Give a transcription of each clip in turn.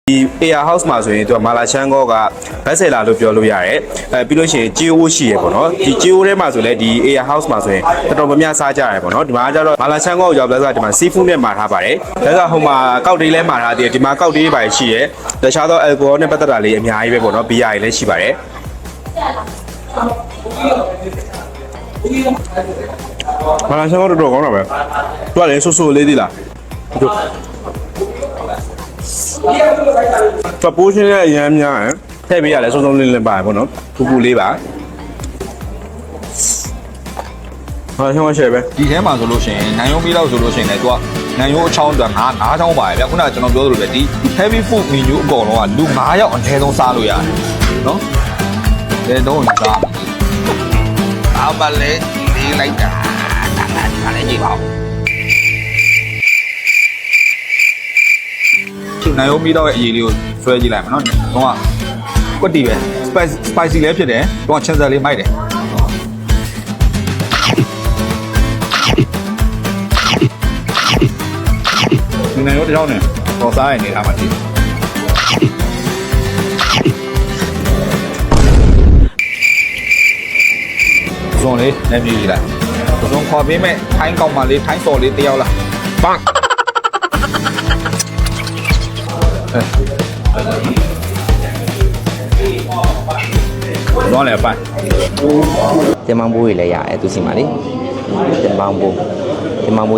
ဒီ Air House မှာဆိုရင်သူကမာလာချန်ကောကဘက်ဆယ်လာလို့ပြောလို့ရတယ်ပြီးလို့ရှိရင်ဂျီအိုရှိရပေါ့နော်ဒီဂျီအိုထဲမှာဆိုလဲဒီ Air House မှာဆိုရင်တော်တော်များများစားကြရတယ်ပေါ့နော်ဒီမှာကျတော့မာလာချန်ကောကိုရောက်လာဆိုဒီမှာ seafood နဲ့မှာထားပါတယ်ဒါကဟိုမှာကောက်တေးလဲမှာထားတယ်ဒီမှာကောက်တေးပါရှိရဲတခြားသော alcohol နဲ့ပတ်သက်တာလေးအများကြီးပဲပေါ့နော်ဘီယာတွေလည်းရှိပါတယ်မာလာချန်ကောတော်တော်ကောင်းတာပဲသူကလည်းဆိုးဆိုးလေးသေးလားproportion ရဲ့အရင်များတယ်ထည့်ပေးရလဲစုံစုံလင်းလင်းပါတယ်ပေါ့နော်ပူပူလေးပါဟာရှောင်းရှယ်ပဲ ဒီထဲမှာဆိုလို့ရှိရင်နိုင်ရုံးပြီးတော့ဆိုလို့ရှိရင်လည်းသူကနိုင်ရုံးအချောင်းအတွက်ငါးချောင်းပါတယ်ဗျခုနကကျွန်တော်ပြောသလိုပဲဒီ heavy food menu အကုန်လုံးကလူ9ယောက်အနည်းဆုံးစားလို့ရတယ်နော်ဘယ်တော့စားအမလေးလေးလိုက်တာဒါလည်းကြည့်ပါဦးနိုင်ရုံးပြီးတော့ရဲ့အရေးလေးကိုဆွဲကြည့်လိုက်မယ်နော်တော့ကွက်တီပဲ spicy လည်းဖြစ်တယ်တော့ချင်စလေးမိုက်တယ်ဒီနိုင်ရောတစ်ချောင်းနဲ့တော့စားရနေထားမှကြည့်ဇွန်လေးလည်းမြည်လိုက်ဇွန်ခေါ်ပေးမဲ့ထိုင်းကောင်မလေးထိုင်းစော်လေးတယောက်လားပန်းတော့လည်းပိုင် တင်မောင်းဘိုးတွေလည်းရတယ်သူစီမှာလေတင်မောင်းဘိုး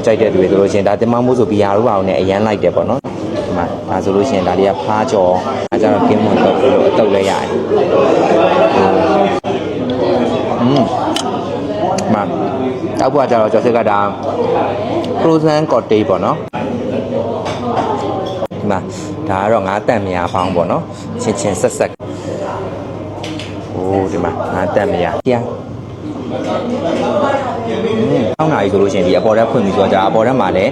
ကြိုက်တဲ့သူတွေဆိုလို့ရှိရင်ဒါတင်မောင်းဘိုးဆိုဘီယာတို့ပါအောင်နဲ့အရန်လိုက်တယ်ပေါ့နော်ဒီမှာဒါဆိုလို့ရှိရင်ဒါလေးကဖားကြော်အဲကြတော့ကင်းမွန်တော့လို့အတုပ်လည်းရတယ်မှာတောက်ပွားကြတော့ကျော်စစ်ကဒါ frozen cocktail ပေါ့နော်ဒီမှာဒါကတော့ငါးတန်မြာပေါင်းပေါ့နော်ချင်းဆက်ဆက်โอ้ဒီမှာငါးတန်မြာပြန်အောင်းနာကြီးဆိုလို့ရှိရင်ဒီအပေါ်တက်ဖွင့်ပြီးဆိုတော့အပေါ်တက်မှာလည်း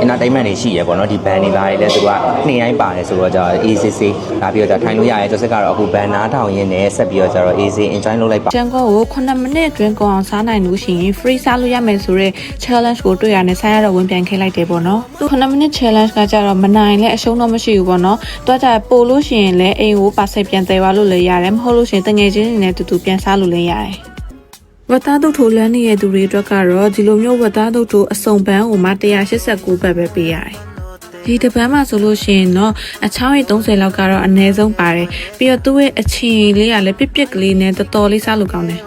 entertainment တွေရှိရပေါ့နော်ဒီ band တွေပါလေသူကနှိမ့်တိုင်းပါတယ်ဆိုတော့ကြာ ACC လာပြီးတော့ထိုင်လို့ရတယ်ကျော်စစ်ကတော့အခု band နားထောင်ရင်းနဲ့ဆက်ပြီးတော့ကျတော့ AC enjoy လုပ်လိုက်ပါကျန်ကောကို9မိနစ်အတွင်းကောအောင်စားနိုင်လို့ရှိရင် free စားလို့ရမယ်ဆိုတော့ challenge ကိုတွေ့ရနဲ့ဆိုင်ရတော့ဝင်ပြန်ခဲလိုက်တယ်ပေါ့နော်သူ9မိနစ် challenge ကကြတော့မနိုင်လဲအရှုံးတော့မရှိဘူးပေါ့နော်တွားကြပို့လို့ရှိရင်လည်းအိမ်ကိုပါဆက်ပြန်သေးပါလို့လည်းရတယ်မဟုတ်လို့ရှိရင်တငယ်ချင်းတွေနဲ့တူတူပြန်စားလို့လည်းရတယ်ဝတ်သားတုတ်ထိုးလမ်းနေတဲ့သူတွေအတွက်ကတော့ဒီလိုမျိုးဝတ်သားတုတ်ထိုးအစုံပန်းကိုမှ189ဘတ်ပဲပေးရတယ်ဒီတစ်ပန်းမှာဆိုလို့ရှိရင်တော့အချောင်းရည်30လောက်ကတော့အနည်းဆုံးပါတယ်ပြီးတော့သူ့ရဲ့အချင်လေးကလည်းပြက်ကလေးနဲ့တော်တော်လေးစားလို့ကောင်းတယ်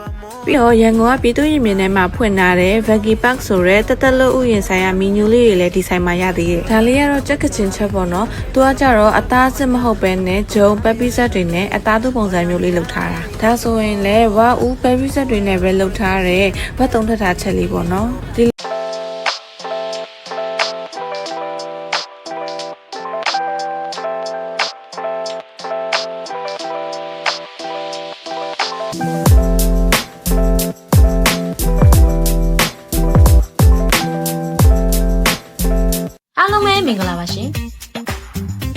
ပြီးတော့ရန်ကုန်ကပြည်သူ့ရင်မြင်ထဲမှာဖွင့်ထားတဲ့ Veggie Park ဆိုတဲ့တက်တက်လို့ဥယျာဉ်ဆိုင်ရာမီနူလေးတွေလည်းဒီဆိုင်မှာရသေးတယ်ဒါလေးကတော့ကြက်ကချင်ချက်ပေါ့နော်သူကကြတော့အသားစစ်မဟုတ်ပဲနဲ့ဂျုံပက်ပီဇက်တွေနဲ့အသားသူပုံစံမျိုးလေးလုပ်ထားတာဒါဆိုရင်လည်းဝါဦးပက်ပီဇက်တွေနဲ့ပဲလုပ်ထားတဲ့ဘတ်သုံးထပ်ထားချက်လေးပေါ့နော်ဒီအားလုံးပဲမင်္ဂလာပါရှင်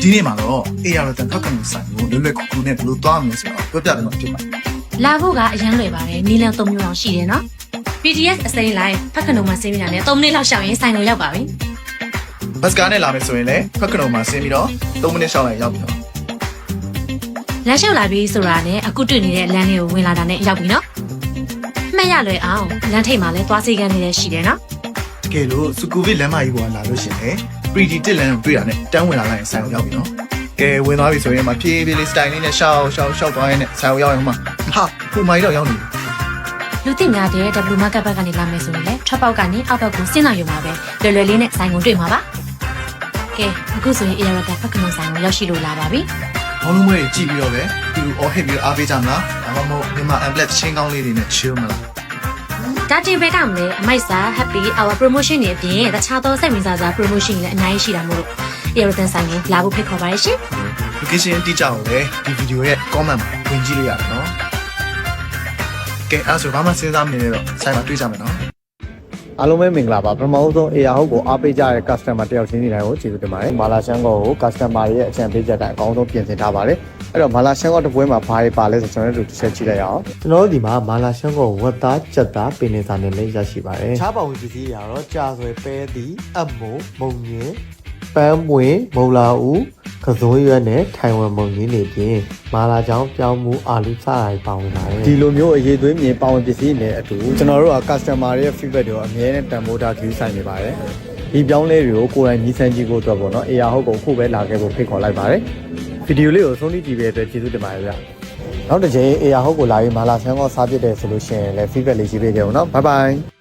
ဒီနေ့မှာတော့ AR တန်ဖတ်ကမှုဆိုင်ကိုလွယ်လွယ်ကူကူနဲ့ဘယ်လိုသွားမလဲဆိုတော့ပြောပြတယ်မှာဖြစ်ပါတယ်။လာဖို့ကအရန်လွယ်ပါတယ်။နီလန်3မျိုးအောင်ရှိတယ်နော်။ PDF အစိမ်းလိုက်ဖတ်ကနုံမှာဆင်းပြီးတာနဲ့3မိနစ်လောက်ရှောင်ရင်ဆိုင်ကိုရောက်ပါပြီ။ဘတ်ကားနဲ့လာမယ်ဆိုရင်လည်းဖတ်ကနုံမှာဆင်းပြီးတော့3မိနစ်ရှောင်လိုက်ရောက်ပြီနော်။လမ်းလျှောက်လာပြီးဆိုတာနဲ့အခုတွေ့နေတဲ့လမ်းလေးကိုဝင်လာတာနဲ့ရောက်ပြီနော်။မှတ်ရလွယ်အောင်လမ်းထိပ်မှာလည်းသွားစီကန်းလေးရှိတယ်နော်။တကယ်လို့စကူဗစ်လမ်းမကြီးပေါ်လာလို့ရှိရင် pretty တစ်လမ်းကိုတွေ့တာနဲ့တန်းဝင်လာလိုက်ရင်ဆိုင်ကိုရောက်ပြီနော်။ကဲဝင်သွားပြီဆိုရင်မှဖြည်းဖြည်းလေး style လေးနဲ့ရှောက်သွားရင်လည်းဆိုင်ကိုရောက်ရင်မှဟာကိုမိုင်းတော့ရောက်နေပြီ။လူသိများတဲ့ W Market ဘက်ကနေလာမယ်ဆိုရင်လည်းထွက်ပေါက်ကနေအောက်ဘက်ကိုဆင်းလာရုံပါပဲ။လွယ်လွယ်လေးနဲ့ဆိုင်ကိုတွေ့မှာပါ။ကဲအခုဆိုရင် AR ကဖတ်ကနုံဆိုင်ကိုရောက်ရှိလို့လာပါပြီ။ဘောလုံးမွေးကြည့်ပြီးတော့ပဲသူအော်ဟစ်ပြီးအားပေးကြမလား။ဒါမှမဟုတ်မြန်မာ amplet ချင်းကောင်းလေးတွေနဲ့ chill မလား။ဒါတင်ပဲကမလဲအမိုက်စာ happy our promotion တွေအပြင်တခြားသောစိတ်ဝင်စားစရာ promotion တွေလည်းအများကြီးရှိတာမို့လို့ AR တန်ဆိုင်ကိုလာဖို့ဖိတ်ခေါ်ပါရရှင်။ location တိကျအောင်လည်းဒီ video ရဲ့ comment မှာဝင်ကြည့်လို့ရတယ်နော်။ကဲအဲ့ဆိုဘာမှစဉ်းစားမနေတော့ဆိုင်မှာတွေ့ကြမယ်နော်။အားလုံးပဲမင်္ဂလာပါပထမဆုံး AR ဟုတ်ကိုအားပေးကြတဲ့ customer တယောက်ချင်းစီတိုင်းကိုကျေးဇူးတင်ပါတယ်။မာလာရှန်ကောကို customer ရဲ့အကြံပေးချက်တိုင်းအကောင်းဆုံးပြင်ဆင်ထားပါတယ်။အဲ့တော့မာလာရှန်ကောတစ်ပွဲမှာဘာတွေပါလဲဆိုကျွန်တော်တို့တစ်ချက်ကြည့်လိုက်အောင်။ကျွန်တော်တို့ဒီမှာမာလာရှန်ကောဝတ်သားကြက်သားပင်နေစာနဲ့လည်းရရှိပါတယ်။ခြားပါဝင်ပစ္စည်းတွေကတော့ကြာဆွဲပဲသီးအမို့မုံညင်းပန်းမွေမုံလာဦး ကစိုးရွက်နဲ့ထိုင်ဝမ်မုံကြီးတွေပြင်မာလာချောင်းပြောင်းမှုအာလူစတာတွေပါဝင်ပါတယ်ဒီလိုမျိုးအရေးသွေးမြင်ပါဝင်ပစ္စည်းတွေနဲ့အတူကျွန်တော်တို့က customer ရဲ့ feedback တွေကိုအမြဲတမ်းတန်ဖိုးထားကြည့်ဆိုင်နေပါတယ်ဒီပြောင်းလဲတွေကိုကိုယ်တိုင်ညီးဆန်းကြည့်ဖို့အတွက်ပေါ့နော်အေယာဟုတ်ကိုအခုပဲလာခဲ့ဖို့ဖိတ်ခေါ်လိုက်ပါတယ်ဗီဒီယိုလေးကိုဆုံးဖြတ်ကြည့်ပေးတဲ့အတွက်ကျေးဇူးတင်ပါတယ်ဗျနောက်တစ်ချိန်အေယာဟုတ်ကိုလာပြီးမာလာဆန်းကောစားပြစ်တယ်ဆိုလို့ရှိရင်လည်း feedback လေးရေးပေးကြအောင်နော် bye bye